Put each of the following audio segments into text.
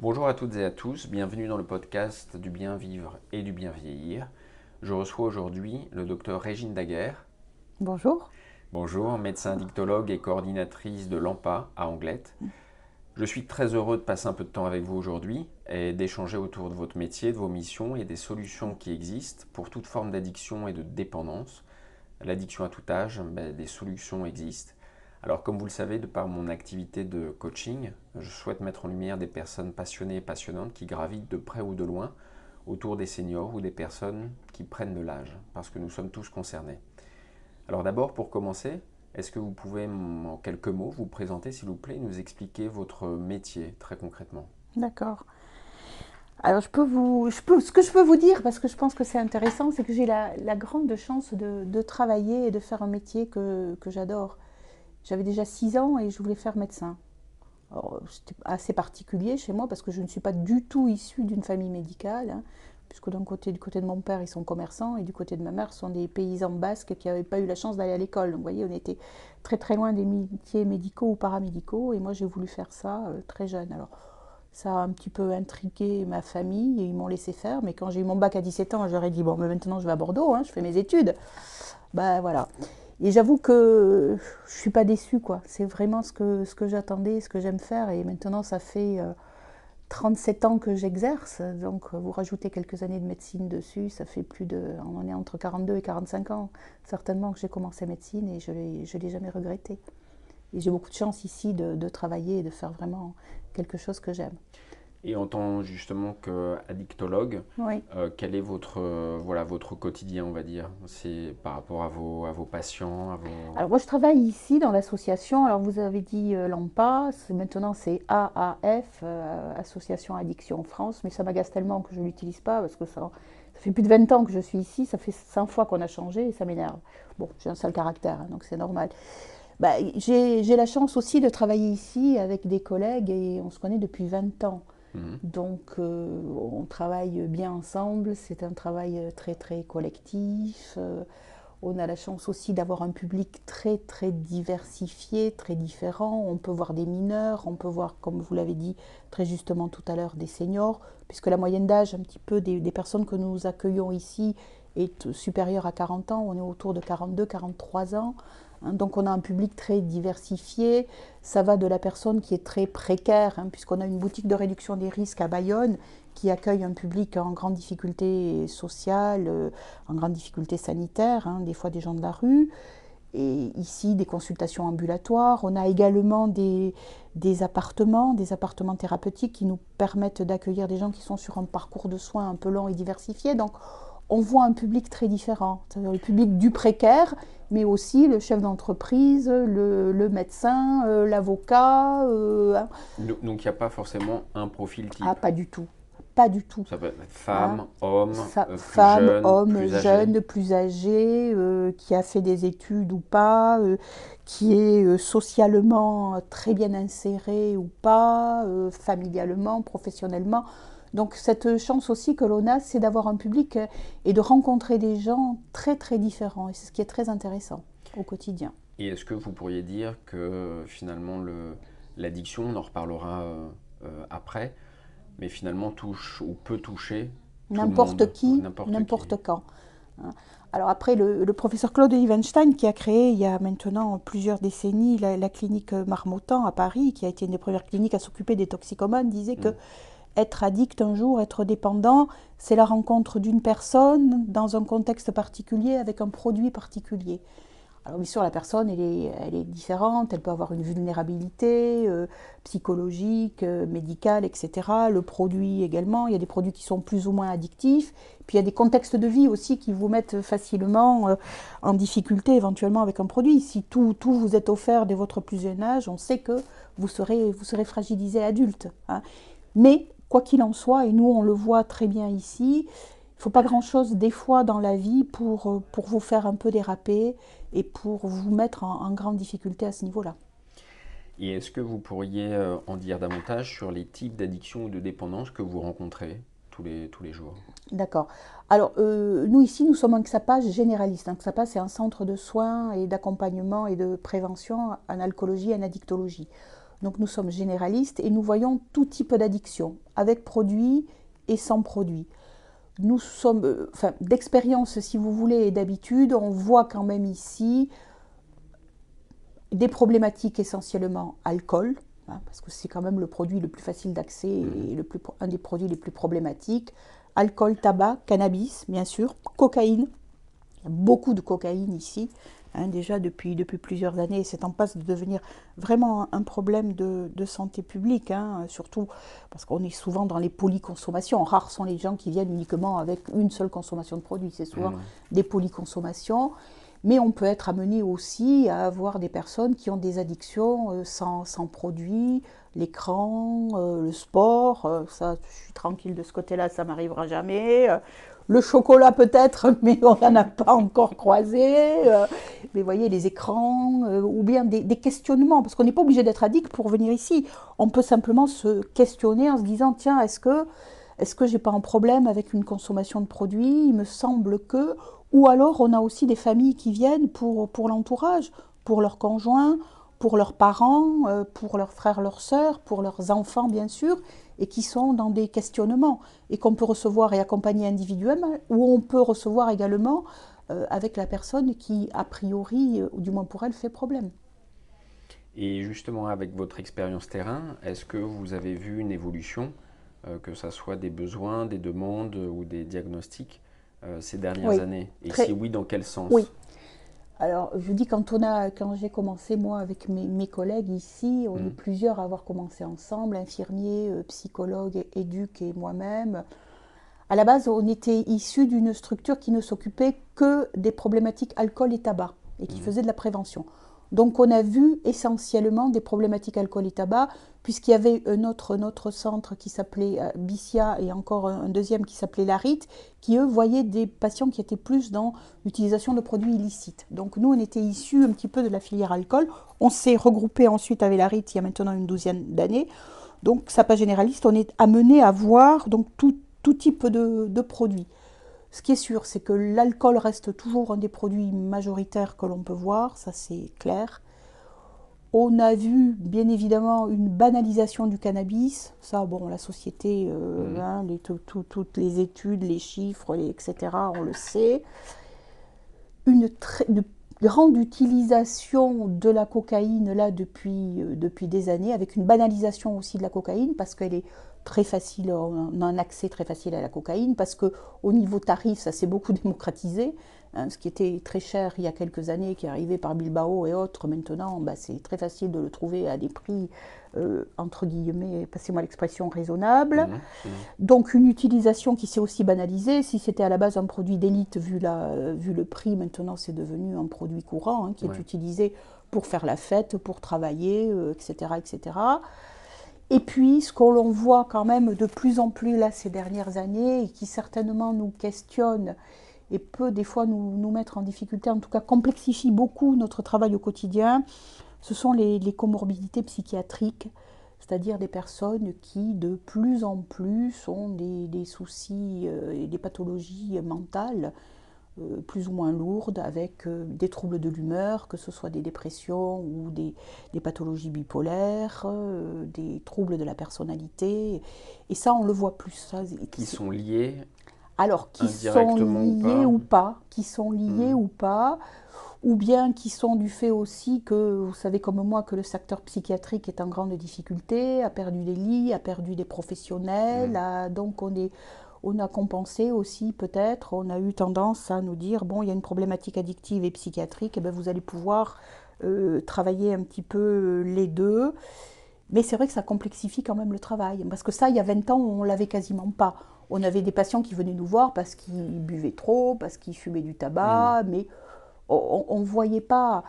Bonjour à toutes et à tous, bienvenue dans le podcast du bien vivre et du bien vieillir. Je reçois aujourd'hui le docteur Régine Daguerre. Bonjour. Bonjour, médecin addictologue et coordinatrice de l'AMPA à Anglette. Je suis très heureux de passer un peu de temps avec vous aujourd'hui et d'échanger autour de votre métier, de vos missions et des solutions qui existent pour toute forme d'addiction et de dépendance. L'addiction à tout âge, des solutions existent. Alors comme vous le savez, de par mon activité de coaching, je souhaite mettre en lumière des personnes passionnées et passionnantes qui gravitent de près ou de loin autour des seniors ou des personnes qui prennent de l'âge, parce que nous sommes tous concernés. Alors d'abord, pour commencer, est-ce que vous pouvez en quelques mots vous présenter, s'il vous plaît, et nous expliquer votre métier très concrètement? D'accord. Alors, ce que je peux vous dire, parce que je pense que c'est intéressant, c'est que j'ai la grande chance de travailler et de faire un métier que j'adore. J'avais déjà 6 ans et je voulais faire médecin. Alors, c'était assez particulier chez moi parce que je ne suis pas du tout issue d'une famille médicale, hein, puisque du côté de mon père, ils sont commerçants et du côté de ma mère, ce sont des paysans basques qui n'avaient pas eu la chance d'aller à l'école. Donc, vous voyez, on était très très loin des métiers médicaux ou paramédicaux et moi, j'ai voulu faire ça très jeune. Alors, ça a un petit peu intrigué ma famille et ils m'ont laissé faire. Mais quand j'ai eu mon bac à 17 ans, j'aurais dit, bon, mais maintenant je vais à Bordeaux, hein, je fais mes études. Ben voilà. Et j'avoue que je suis pas déçue, quoi. C'est vraiment ce que j'attendais, ce que j'aime faire. Et maintenant, ça fait 37 ans que j'exerce. Donc, vous rajoutez quelques années de médecine dessus, ça fait plus de... On en est entre 42 et 45 ans, certainement, que j'ai commencé médecine et je l'ai jamais regretté. Et j'ai beaucoup de chance ici de travailler et de faire vraiment quelque chose que j'aime. Et en tant justement qu'addictologue, Oui. quel est votre quotidien, on va dire? C'est par rapport à vos patients, à vos... Alors moi je travaille ici dans l'association, alors vous avez dit l'AMPA, maintenant c'est AAF, Association Addiction France, mais ça m'agace tellement que je ne l'utilise pas parce que ça fait plus de 20 ans que je suis ici, ça fait 5 fois qu'on a changé et ça m'énerve. Bon, j'ai un sale caractère, hein, donc c'est normal. Bah, j'ai la chance aussi de travailler ici avec des collègues et on se connaît depuis 20 ans. Mhm. Donc on travaille bien ensemble, c'est un travail très très collectif. On a la chance aussi d'avoir un public très très diversifié, très différent. On peut voir des mineurs, on peut voir, comme vous l'avez dit très justement tout à l'heure, des seniors, puisque la moyenne d'âge un petit peu des personnes que nous accueillons ici est supérieure à 40 ans. On est autour de 42, 43 ans. Donc on a un public très diversifié. Ça va de la personne qui est très précaire, hein, puisqu'on a une boutique de réduction des risques à Bayonne qui accueille un public en grande difficulté sociale, en grande difficulté sanitaire, hein, des fois des gens de la rue. Et ici, des consultations ambulatoires. On a également des appartements thérapeutiques qui nous permettent d'accueillir des gens qui sont sur un parcours de soins un peu long et diversifié. Donc, on voit un public très différent. C'est-à-dire le public du précaire, mais aussi le chef d'entreprise, le médecin, l'avocat. Donc il n'y a pas forcément un profil Ah, type. pas du tout. Pas du tout. Ça peut être Hein. femme, homme, plus Femme, jeune, homme, plus âgé. jeune, plus âgé, qui a fait des études ou pas, qui est socialement très bien inséré ou pas, familialement, professionnellement. Donc cette chance aussi que l'on a, c'est d'avoir un public et de rencontrer des gens très très différents. Et c'est ce qui est très intéressant au quotidien. Et est-ce que vous pourriez dire que finalement l'addiction, on en reparlera après, mais finalement touche ou peut toucher tout le N'importe monde, qui, n'importe qui. n'importe quand. Hein. Alors après, le professeur Claude Lievenstein, qui a créé il y a maintenant plusieurs décennies la clinique Marmottan à Paris, qui a été une des premières cliniques à s'occuper des toxicomanes, disait que Mm. être addict un jour, être dépendant, c'est la rencontre d'une personne dans un contexte particulier avec un produit particulier. Alors bien sûr, la personne, elle est différente, elle peut avoir une vulnérabilité psychologique, médicale, etc. Le produit également, il y a des produits qui sont plus ou moins addictifs. Puis il y a des contextes de vie aussi qui vous mettent facilement en difficulté éventuellement avec un produit. Si tout vous est offert dès votre plus jeune âge, on sait que vous serez fragilisé adulte. Hein. Mais quoi qu'il en soit, et nous on le voit très bien ici, il ne faut pas grand-chose des fois dans la vie pour vous faire un peu déraper et pour vous mettre en grande difficulté à ce niveau-là. Et est-ce que vous pourriez en dire davantage sur les types d'addiction ou de dépendance que vous rencontrez tous les jours? D'accord. Alors, nous ici, nous sommes un XAPA généraliste. Un XAPA, c'est un centre de soins et d'accompagnement et de prévention en alcoolologie et en addictologie. Donc nous sommes généralistes et nous voyons tout type d'addiction, avec produit et sans produit. Nous sommes, d'expérience si vous voulez et d'habitude, on voit quand même ici des problématiques essentiellement alcool, hein, parce que c'est quand même le produit le plus facile d'accès et un des produits les plus problématiques. Alcool, tabac, cannabis, bien sûr, cocaïne. Il y a beaucoup de cocaïne ici, hein, déjà depuis plusieurs années. C'est en passe de devenir vraiment un problème de santé publique, hein, surtout parce qu'on est souvent dans les polyconsommations. Rares sont les gens qui viennent uniquement avec une seule consommation de produits. C'est souvent des polyconsommations. Mais on peut être amené aussi à avoir des personnes qui ont des addictions sans produits, l'écran, le sport, ça je suis tranquille de ce côté-là, ça m'arrivera jamais. Le chocolat peut-être, mais on n'en a pas encore croisé. Mais vous voyez, les écrans, ou bien des questionnements, parce qu'on n'est pas obligé d'être addict pour venir ici. On peut simplement se questionner en se disant, tiens, est-ce que j'ai pas un problème avec une consommation de produits? Il me semble que... Ou alors, on a aussi des familles qui viennent pour l'entourage, pour leurs conjoints, pour leurs parents, pour leurs frères, leurs sœurs, pour leurs enfants, bien sûr, et qui sont dans des questionnements, et qu'on peut recevoir et accompagner individuellement, ou on peut recevoir également avec la personne qui, a priori, ou du moins pour elle, fait problème. Et justement, avec votre expérience terrain, est-ce que vous avez vu une évolution, que ce soit des besoins, des demandes ou des diagnostics ces dernières années? Et si oui, dans quel sens? Oui. Alors, je dis, quand j'ai commencé, moi, avec mes collègues ici, on est plusieurs à avoir commencé ensemble, infirmiers, psychologues, éduques et moi-même. À la base, on était issus d'une structure qui ne s'occupait que des problématiques alcool et tabac, et qui faisait de la prévention. Donc, on a vu essentiellement des problématiques alcool et tabac, puisqu'il y avait notre centre qui s'appelait Bissia et encore un deuxième qui s'appelait Larit, qui eux voyaient des patients qui étaient plus dans l'utilisation de produits illicites. Donc, nous, on était issus un petit peu de la filière alcool. On s'est regroupé ensuite avec Larit il y a maintenant une douzaine d'années. Donc, ça pas généraliste, on est amené à voir donc, tout type de produits. Ce qui est sûr, c'est que l'alcool reste toujours un des produits majoritaires que l'on peut voir, ça c'est clair. On a vu bien évidemment une banalisation du cannabis, ça bon, la société, hein, toutes les études, les chiffres, etc., on le sait. Une grande utilisation de la cocaïne là depuis des années, avec une banalisation aussi de la cocaïne, parce qu'elle est très facile, on a un accès très facile à la cocaïne, parce qu'au niveau tarif, ça s'est beaucoup démocratisé. Hein, ce qui était très cher il y a quelques années, qui est arrivé par Bilbao et autres, maintenant, c'est très facile de le trouver à des prix, entre guillemets, passez-moi l'expression, raisonnables. Donc une utilisation qui s'est aussi banalisée. Si c'était à la base un produit d'élite, vu le prix, maintenant c'est devenu un produit courant, hein, qui est utilisé pour faire la fête, pour travailler, etc., etc. Et puis, ce que l'on voit quand même de plus en plus là ces dernières années, et qui certainement nous questionne et peut des fois nous mettre en difficulté, en tout cas complexifie beaucoup notre travail au quotidien, ce sont les comorbidités psychiatriques, c'est-à-dire des personnes qui de plus en plus ont des soucis et des pathologies mentales plus ou moins lourdes, avec des troubles de l'humeur, que ce soit des dépressions ou des pathologies bipolaires, des troubles de la personnalité. Et ça, on le voit plus. Ça, qui sont liés alors, qui sont liés ou pas, ou bien qui sont du fait aussi que, vous savez comme moi, que le secteur psychiatrique est en grande difficulté, a perdu des lits, a perdu des professionnels, donc on a compensé aussi peut-être, on a eu tendance à nous dire, bon, il y a une problématique addictive et psychiatrique, et bien vous allez pouvoir travailler un petit peu les deux. Mais c'est vrai que ça complexifie quand même le travail, parce que ça, il y a 20 ans, on ne l'avait quasiment pas. On avait des patients qui venaient nous voir parce qu'ils buvaient trop, parce qu'ils fumaient du tabac, mais on ne voyait pas.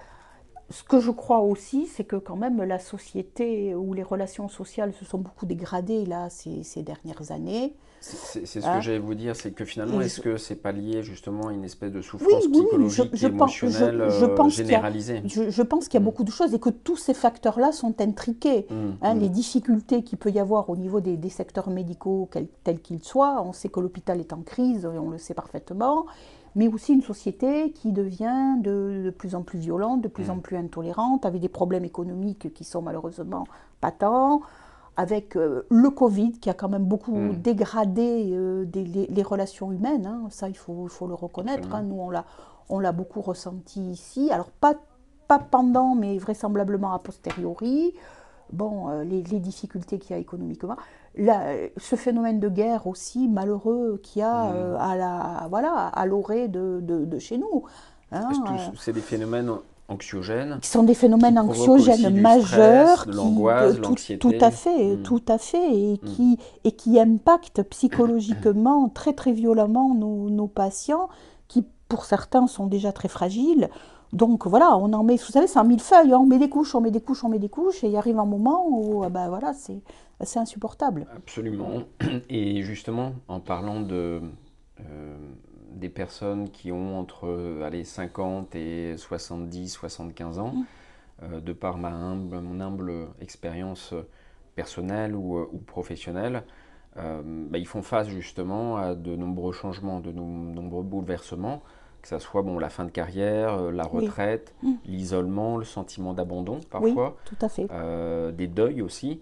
Ce que je crois aussi, c'est que quand même la société ou les relations sociales se sont beaucoup dégradées là ces dernières années. C'est ce que j'allais vous dire, c'est que finalement, est-ce que c'est pas lié justement à une espèce de souffrance psychologique et émotionnelle généralisée? Je pense qu'il y a beaucoup de choses et que tous ces facteurs-là sont intriqués. Les difficultés qu'il peut y avoir au niveau des secteurs médicaux, tels qu'ils soient, on sait que l'hôpital est en crise, et on le sait parfaitement, mais aussi une société qui devient de plus en plus violente, de plus en plus intolérante, avec des problèmes économiques qui sont malheureusement tant, avec le Covid qui a quand même beaucoup Mm. dégradé les relations humaines, hein, ça il faut le reconnaître, hein, Absolument. nous on l'a beaucoup ressenti ici, alors pas pendant mais vraisemblablement a posteriori, bon, les difficultés qu'il y a économiquement, là, ce phénomène de guerre aussi malheureux qu'il y a Mm. voilà, à l'orée de chez nous, hein, C'est des phénomènes anxiogènes qui sont des qui phénomènes provoquent anxiogènes aussi du stress, majeurs de qui, l'angoisse, de l'anxiété. Mm. tout à fait, Mm. et qui impactent psychologiquement très très violemment nos patients, qui pour certains sont déjà très fragiles. Donc voilà, on en met, vous savez, c'est un millefeuille, hein, on met des couches, on met des couches, on met des couches, et il arrive un moment où, ben voilà, c'est insupportable. Absolument. Et justement, en parlant euh, des personnes qui ont entre allez, 50 et 70, 75 ans, de par mon humble expérience personnelle ou professionnelle, bah, ils font face justement à de nombreux changements, de nombreux bouleversements, que ce soit bon, la fin de carrière, la Oui, retraite, l'isolement, le sentiment d'abandon oui, parfois, tout à fait. des deuils aussi.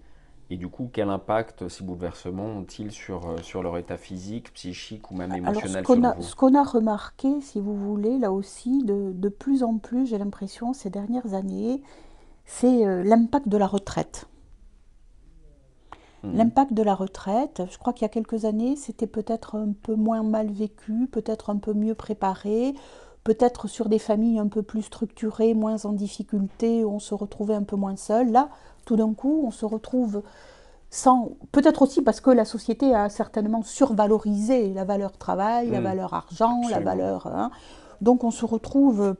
Et du coup, quel impact ces bouleversements ont-ils sur leur état physique, psychique ou même Alors, émotionnel selon vous? ce qu'on a remarqué, si vous voulez, là aussi, de plus en plus, j'ai l'impression, ces dernières années, c'est l'impact de la retraite. Mhm. L'impact de la retraite, je crois qu'il y a quelques années, c'était peut-être un peu moins mal vécu, peut-être un peu mieux préparé, peut-être sur des familles un peu plus structurées, moins en difficulté, où on se retrouvait un peu moins seul. Là, tout d'un coup, on se retrouve sans... Peut-être aussi parce que la société a certainement survalorisé la valeur travail, la Mhm. valeur argent, la Absolument. valeur... hein. Donc on se retrouve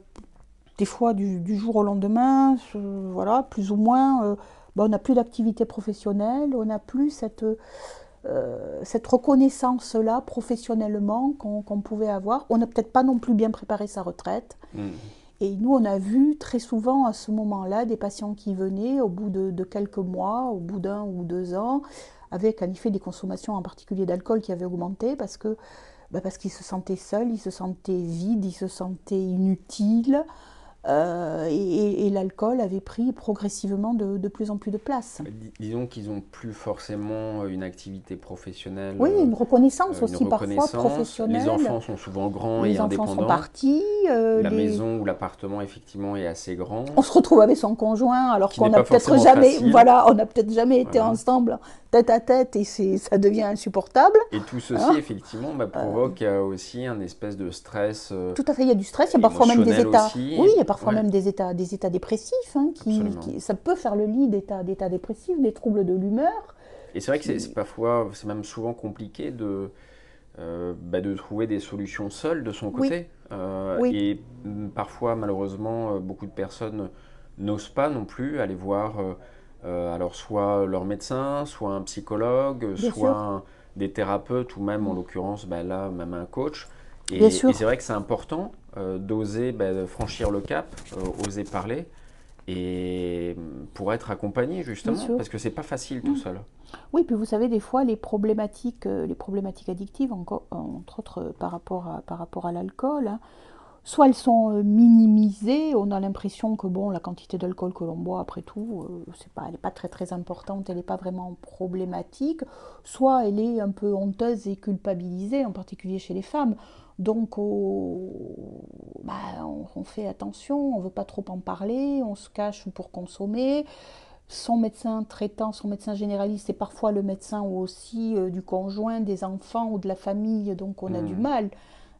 des fois du jour au lendemain, voilà, plus ou moins, on n'a plus d'activité professionnelle, on n'a plus cette reconnaissance-là professionnellement qu'on pouvait avoir. On n'a peut-être pas non plus bien préparé sa retraite. Mhm. Et nous, on a vu très souvent à ce moment-là des patients qui venaient au bout de quelques mois, au bout d'un ou 2 ans, avec en effet des consommations en particulier d'alcool qui avaient augmenté parce qu'ils se sentaient seuls, ils se sentaient vides, ils se sentaient inutiles. Et l'alcool avait pris progressivement de plus en plus de place. Disons qu'ils n'ont plus forcément une activité professionnelle, Oui, une reconnaissance une aussi parfois reconnaissance. Les professionnelle. enfants sont souvent grands et Les enfants sont indépendants. partis, La maison ou l'appartement, effectivement, est assez on grand, se retrouve avec son conjoint alors qui qu'on n'est n'a pas peut-être forcément jamais, facile. voilà, on n'a peut-être jamais été Voilà. ensemble tête à tête et ça devient insupportable. Et tout ceci, Hein. effectivement, bah, provoque aussi un espèce de stress Tout à fait, il y a du stress, il y a parfois même des émotionnel états, aussi. oui, il y a parfois Ouais, même des états dépressifs, hein, absolument. ça peut faire le lit d'états dépressifs, des troubles de l'humeur, Et c'est vrai que c'est qui, parfois, c'est même souvent compliqué bah, de trouver des solutions seules de son oui, côté. oui, Et parfois, malheureusement, beaucoup de personnes n'osent pas non plus aller voir alors soit leur médecin, soit un psychologue, bien soit sûr, des thérapeutes ou même en l'occurrence bah, là même un coach. bien Et c'est sûr, vrai que c'est important d'oser bah, de franchir le cap, oser parler et pour être accompagné bien justement sûr. parce que c'est pas facile tout seul. Oui, puis vous savez, des fois, les problématiques addictives, entre autres par rapport à l'alcool, hein, soit elles sont minimisées, on a l'impression que bon, la quantité d'alcool que l'on boit, après tout, elle n'est pas très très importante, elle n'est pas vraiment problématique, soit elle est un peu honteuse et culpabilisée, en particulier chez les femmes. Donc bah, on fait attention, on ne veut pas trop en parler, on se cache pour consommer. Son médecin traitant, son médecin généraliste, c'est parfois le médecin ou aussi du conjoint, des enfants ou de la famille, donc on a du Hmm. mal,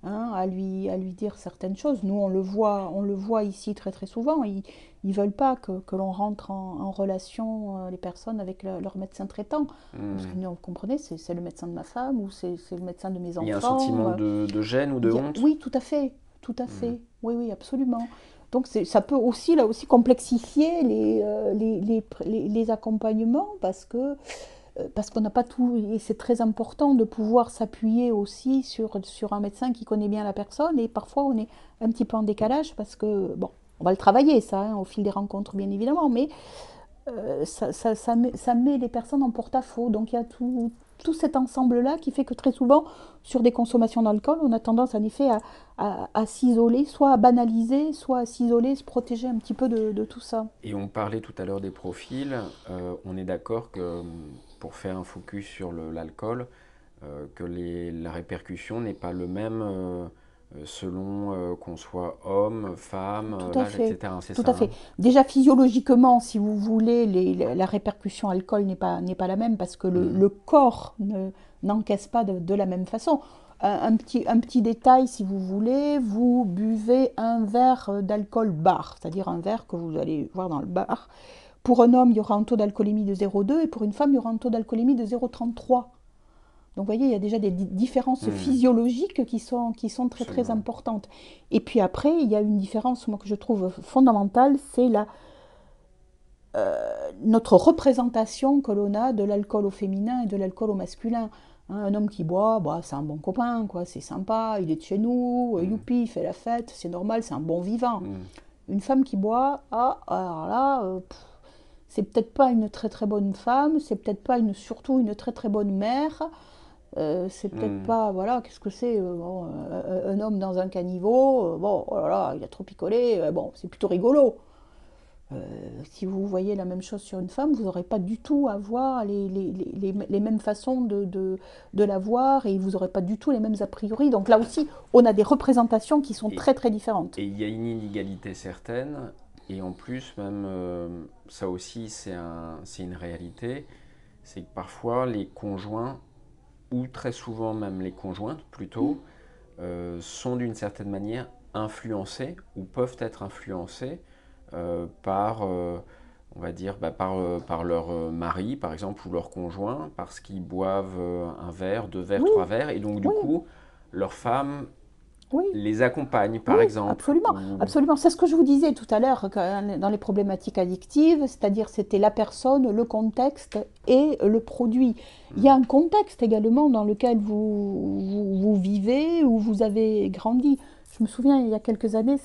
hein, à lui dire certaines choses. Nous, on le voit ici très très souvent. Ils veulent pas que l'on rentre en relation, les personnes, avec leur médecin traitant. Parce que Hmm. nous, vous comprenez, c'est le médecin de ma femme ou c'est le médecin de mes Il y a un enfants. sentiment de gêne ou de honte. Oui, tout à fait, tout à Hmm. fait. Oui, oui, absolument. Donc ça peut aussi, là aussi, complexifier les accompagnements parce qu'on n'a pas tout, et c'est très important de pouvoir s'appuyer aussi sur un médecin qui connaît bien la personne, et parfois on est un petit peu en décalage parce que, bon, on va le travailler ça, hein, au fil des rencontres bien évidemment, mais ça met les personnes en porte-à-faux. Donc il y a tout cet ensemble-là qui fait que très souvent, sur des consommations d'alcool, on a tendance en effet à s'isoler, soit à banaliser, soit à s'isoler, se protéger un petit peu de tout ça. Et on parlait tout à l'heure des profils. On est d'accord que pour faire un focus sur l'alcool, que la répercussion n'est pas le même selon qu'on soit homme, femme, Tout à l'âge, fait, etc. C'est tout ça, à hein? fait. Déjà physiologiquement, si vous voulez, la répercussion alcool n'est pas la même parce que Mhm. le corps n'encaisse pas de la même façon. Un petit détail, si vous voulez, vous buvez un verre d'alcool bar, c'est-à-dire un verre que vous allez voir dans le bar. Pour un homme, il y aura un taux d'alcoolémie de 0,2 et pour une femme, il y aura un taux d'alcoolémie de 0,33. Donc, vous voyez, il y a déjà des différences Mhm. physiologiques qui sont très, très Absolument. importantes. Et puis après, il y a une différence, moi, que je trouve fondamentale, c'est notre représentation que l'on a de l'alcool au féminin et de l'alcool au masculin. Hein, un homme qui boit, bah, c'est un bon copain, quoi, c'est sympa, il est de chez nous, Mhm. youpi, il fait la fête, c'est normal, c'est un bon vivant. Mhm. Une femme qui boit, ah, alors là, c'est peut-être pas une très très bonne femme, c'est peut-être pas surtout une très très bonne mère, c'est peut-être Mhm. pas, voilà, qu'est-ce que c'est, bon, un homme dans un caniveau, bon, oh là là, il a trop picolé, bon, c'est plutôt rigolo. Si vous voyez la même chose sur une femme, vous n'aurez pas du tout à voir les mêmes façons de la voir et vous n'aurez pas du tout les mêmes a priori. Donc là aussi, on a des représentations qui sont Et très très différentes. et il y a une inégalité certaine, et en plus, même, ça aussi, c'est une réalité, c'est que parfois les conjoints, ou très souvent même les conjointes plutôt, sont d'une certaine manière influencés ou peuvent être influencés par, on va dire, par leur mari, par exemple, ou leur conjoint, parce qu'ils boivent un verre, deux verres, Oui, trois verres, et donc du oui, coup, leur femme oui. les accompagne, Oui, par exemple, absolument, ou... absolument. C'est ce que je vous disais tout à l'heure dans les problématiques addictives, c'est-à-dire c'était la personne, le contexte et le produit. Il y a Hmm. un contexte également dans lequel vous vivez, où vous avez grandi. Je me souviens, il y a quelques années,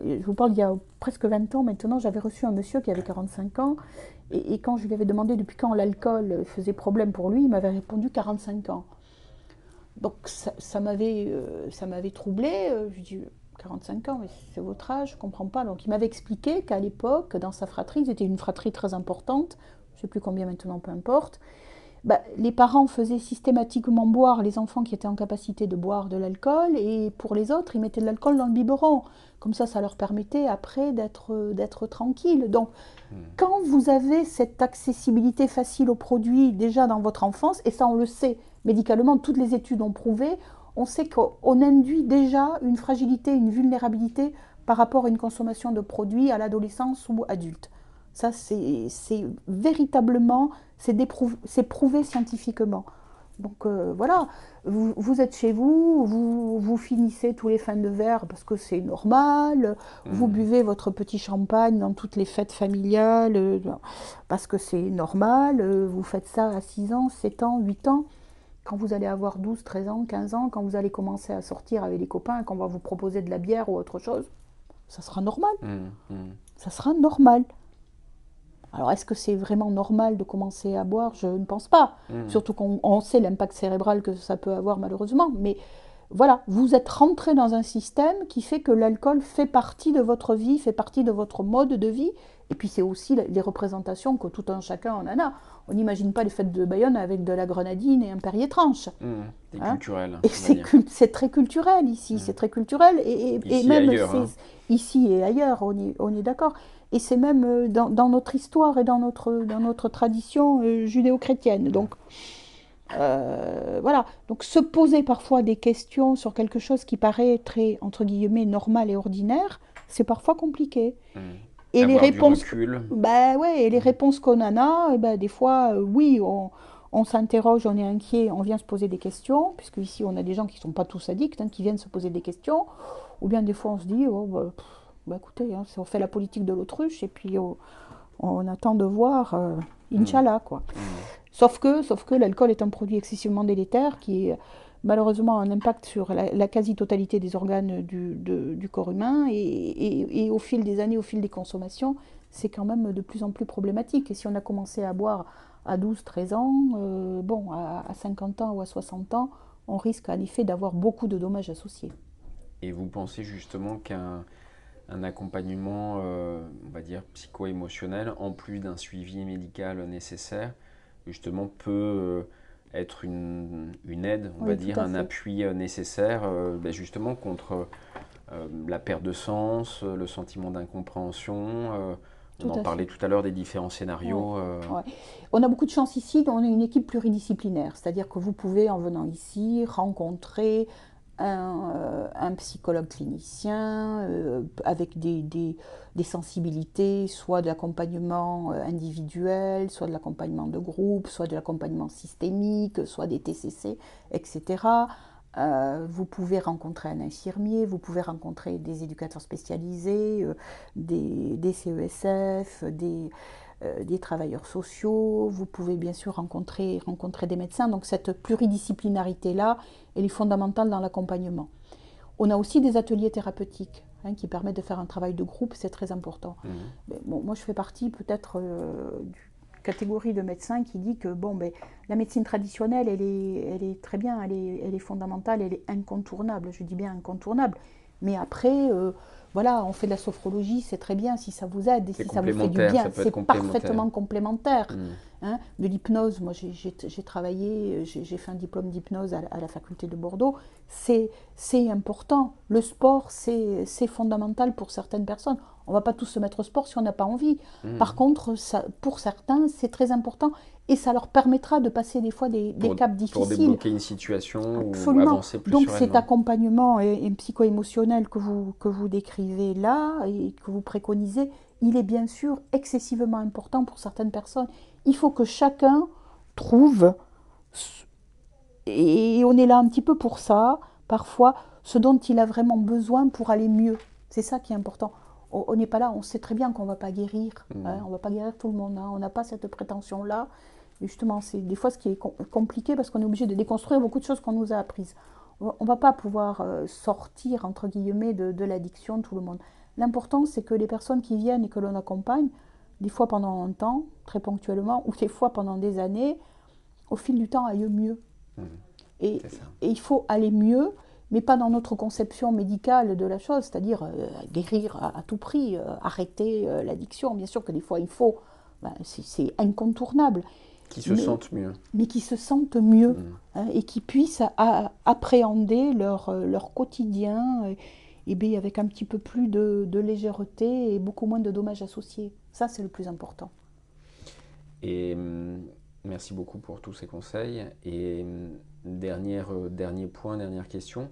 je vous parle d'il y a presque 20 ans maintenant, j'avais reçu un monsieur qui avait 45 ans, et quand je lui avais demandé depuis quand l'alcool faisait problème pour lui, il m'avait répondu 45 ans. Donc ça m'avait troublé. Je lui ai dit 45 ans, mais c'est votre âge, je ne comprends pas. Donc il m'avait expliqué qu'à l'époque, dans sa fratrie, ils étaient une fratrie très importante, je ne sais plus combien maintenant, peu importe. Bah, les parents faisaient systématiquement boire les enfants qui étaient en capacité de boire de l'alcool, et pour les autres, ils mettaient de l'alcool dans le biberon. Comme ça leur permettait après d'être tranquilles. Donc Hmm. quand vous avez cette accessibilité facile aux produits déjà dans votre enfance, et ça on le sait médicalement, toutes les études ont prouvé, on sait qu'on induit déjà une fragilité, une vulnérabilité par rapport à une consommation de produits à l'adolescence ou adulte. Ça, c'est véritablement, c'est prouvé scientifiquement. Donc voilà, vous êtes chez vous, vous finissez tous les fins de verre parce que c'est normal, vous Hmm. buvez votre petit champagne dans toutes les fêtes familiales parce que c'est normal, vous faites ça à 6 ans, 7 ans, 8 ans. Quand vous allez avoir 12, 13 ans, 15 ans, quand vous allez commencer à sortir avec les copains, qu'on va vous proposer de la bière ou autre chose, ça sera normal. Hmm. Hmm. Ça sera normal. Alors, est-ce que c'est vraiment normal de commencer à boire? Je ne pense pas. Hmm. Surtout qu'on sait l'impact cérébral que ça peut avoir malheureusement. Mais voilà, vous êtes rentré dans un système qui fait que l'alcool fait partie de votre vie, fait partie de votre mode de vie. Et puis c'est aussi les représentations que tout un chacun en a. On n'imagine pas les fêtes de Bayonne avec de la grenadine et un Perrier tranche. Hmm. C'est Hein. culturel, Et on va dire. c'est très culturel ici, Hmm. c'est très culturel. Et Ici et même ailleurs, hein. ici et ailleurs, on est d'accord. Et c'est même dans notre histoire et dans notre tradition judéo-chrétienne. Hmm. Donc voilà. Donc se poser parfois des questions sur quelque chose qui paraît très, entre guillemets, normal et ordinaire, c'est parfois compliqué. Hmm. Et les Avoir du réponses, recul. bah ouais, et les Hmm. réponses qu'on en a, eh ben, des fois, oui, on s'interroge, on est inquiet, on vient se poser des questions, puisque ici on a des gens qui ne sont pas tous addicts, hein, qui viennent se poser des questions, ou bien des fois on se dit, oh, bah, écoutez, hein, on fait la politique de l'autruche, et puis on attend de voir, Hmm. Inch'Allah, quoi. Hmm. Sauf que l'alcool est un produit excessivement délétère qui malheureusement a un impact sur la quasi-totalité des organes du corps humain et au fil des années, au fil des consommations, c'est quand même de plus en plus problématique. Et si on a commencé à boire à 12-13 ans, bon, à 50 ans ou à 60 ans, on risque en effet d'avoir beaucoup de dommages associés. Et vous pensez justement qu'un accompagnement, on va dire, psycho-émotionnel, en plus d'un suivi médical nécessaire, justement peut être une aide, on va Oui, tout dire, à un fait. appui nécessaire ben justement contre la perte de sens, le sentiment d'incompréhension. On Tout en à parlait fait. tout à l'heure des différents Ouais, scénarios. ouais. On a beaucoup de chance ici, on est une équipe pluridisciplinaire, c'est-à-dire que vous pouvez, en venant ici, rencontrer un psychologue clinicien avec des sensibilités, soit de l'accompagnement individuel, soit de l'accompagnement de groupe, soit de l'accompagnement systémique, soit des TCC, etc. Vous pouvez rencontrer un infirmier, vous pouvez rencontrer des éducateurs spécialisés, des CESF, des travailleurs sociaux, vous pouvez bien sûr rencontrer des médecins. Donc cette pluridisciplinarité-là, elle est fondamentale dans l'accompagnement. On a aussi des ateliers thérapeutiques qui permettent de faire un travail de groupe, c'est très important. Mais bon, moi je fais partie peut-être d'une catégorie de médecins qui dit que bon, ben, la médecine traditionnelle, elle est très bien, elle est fondamentale, elle est incontournable, je dis bien incontournable. Mais après, voilà, on fait de la sophrologie, c'est très bien si ça vous aide et C'est si ça vous fait du complémentaire, bien, ça peut être c'est complémentaire. parfaitement complémentaire. Hmm. Hein. De l'hypnose, moi j'ai travaillé, j'ai fait un diplôme d'hypnose à la faculté de Bordeaux, c'est important. Le sport, c'est fondamental pour certaines personnes. On ne va pas tous se mettre au sport si on n'a pas envie. Par Hmm. contre, ça, pour certains, c'est très important et ça leur permettra de passer des fois des caps Pour difficiles. débloquer une situation ou Absolument. avancer plus Donc cet sereinement. accompagnement psycho-émotionnel que vous décrivez là et que vous préconisez, il est bien sûr excessivement important pour certaines personnes. Il faut que chacun trouve, et on est là un petit peu pour ça, parfois, ce dont il a vraiment besoin pour aller mieux. C'est ça qui est important. On n'est pas là, on sait très bien qu'on ne va pas guérir. Hein, Hmm. on ne va pas guérir tout le monde. Hein, on n'a pas cette prétention-là. Et justement, c'est des fois ce qui est compliqué parce qu'on est obligé de déconstruire beaucoup de choses qu'on nous a apprises. On ne va pas pouvoir sortir, entre guillemets, de l'addiction, tout le monde. L'important, c'est que les personnes qui viennent et que l'on accompagne, des fois pendant un temps, très ponctuellement, ou des fois pendant des années, au fil du temps, aillent mieux. Hmm. Et, C'est ça. et il faut aller mieux, mais pas dans notre conception médicale de la chose, c'est-à-dire guérir à tout prix, arrêter l'addiction. Bien sûr que des fois il faut, ben, c'est incontournable, Qui se mais, sentent mieux. mais qui se sentent mieux Hmm. hein, et qui puissent appréhender leur quotidien et bien, avec un petit peu plus de légèreté et beaucoup moins de dommages associés. Ça, c'est le plus important. Et merci beaucoup pour tous ces conseils. Et dernier point, dernière question.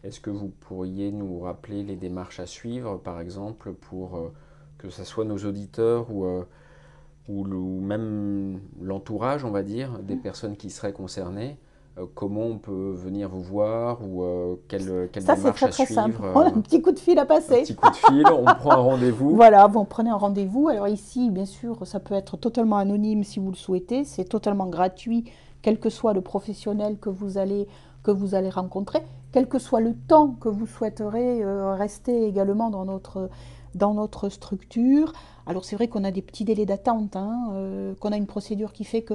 Est-ce que vous pourriez nous rappeler les démarches à suivre, par exemple, pour que ce soit nos auditeurs ou même l'entourage, on va dire, des personnes qui seraient concernées? Comment on peut venir vous voir ou quelle Ça, c'est démarche très à très simple. suivre? On a un petit coup de fil à Un passer. petit coup de fil, on prend un rendez-vous. Voilà, vous prenez un rendez-vous. Alors ici, bien sûr, ça peut être totalement anonyme si vous le souhaitez. C'est totalement gratuit, quel que soit le professionnel que vous allez rencontrer, quel que soit le temps que vous souhaiterez rester également dans notre structure. Alors c'est vrai qu'on a des petits délais d'attente, hein, qu'on a une procédure qui fait que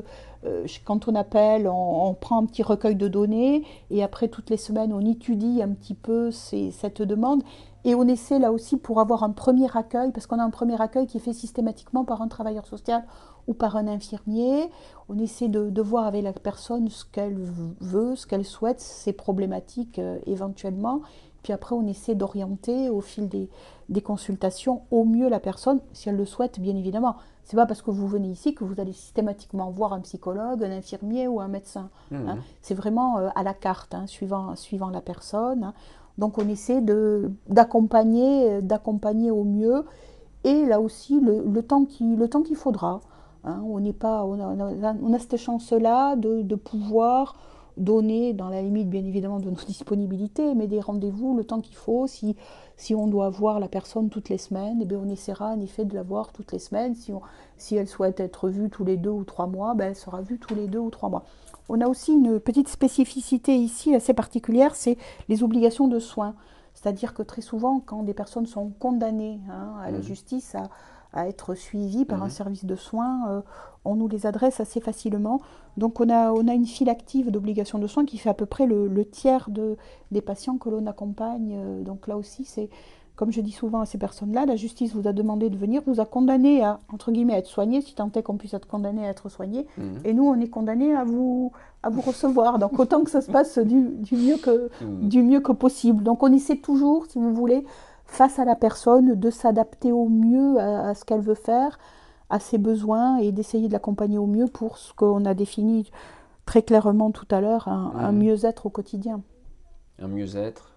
quand on appelle, on prend un petit recueil de données et après toutes les semaines, on étudie un petit peu cette demande. Et on essaie là aussi pour avoir un premier accueil, parce qu'on a un premier accueil qui est fait systématiquement par un travailleur social ou par un infirmier. On essaie de voir avec la personne ce qu'elle veut, ce qu'elle souhaite, ses problématiques éventuellement. Puis après, on essaie d'orienter au fil des consultations au mieux la personne, si elle le souhaite, bien évidemment. C'est pas parce que vous venez ici que vous allez systématiquement voir un psychologue, un infirmier ou un médecin. Hein. Mhm. C'est vraiment à la carte, hein, suivant la personne. Hein. Donc on essaie d'accompagner au mieux et là aussi le temps qu'il faudra. Hein. On n'est pas, on a cette chance-là de pouvoir donner, dans la limite bien évidemment de nos disponibilités, mais des rendez-vous le temps qu'il faut. Si on doit voir la personne toutes les semaines, eh bien on essaiera en effet de la voir toutes les semaines. Si elle souhaite être vue tous les 2 ou 3 mois, ben elle sera vue tous les 2 ou 3 mois. On a aussi une petite spécificité ici assez particulière, c'est les obligations de soins. C'est-à-dire que très souvent, quand des personnes sont condamnées hein, à la Mhm. justice à être suivis par un Mhm. service de soins, on nous les adresse assez facilement. Donc on a une file active d'obligation de soins qui fait à peu près le tiers des patients que l'on accompagne. Donc là aussi, c'est, comme je dis souvent à ces personnes-là, la justice vous a demandé de venir, vous a condamné à, entre guillemets, à être soigné, si tant est qu'on puisse être condamné à être soigné. Mhm. Et nous, on est condamné à vous recevoir. Donc autant que ça se passe Mhm. du mieux que possible. Donc on essaie toujours, si vous voulez, face à la personne, de s'adapter au mieux à ce qu'elle veut faire, à ses besoins, et d'essayer de l'accompagner au mieux pour ce qu'on a défini très clairement tout à l'heure, un Mhm. mieux-être au quotidien. Un mieux-être.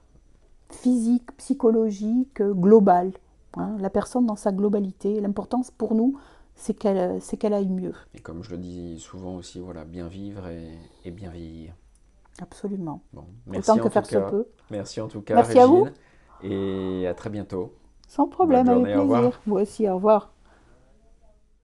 Physique, psychologique, global. Hein, la personne dans sa globalité. L'importance pour nous, c'est qu'elle aille mieux. Et comme je le dis souvent aussi, voilà, bien vivre et bien vieillir. Absolument. Bon, Autant merci en que tout faire se cas. peut. Merci en tout cas, Merci à vous. Régine. Et à très bientôt. Sans Bonne problème, avec journée, au revoir. plaisir. Vous aussi, au revoir.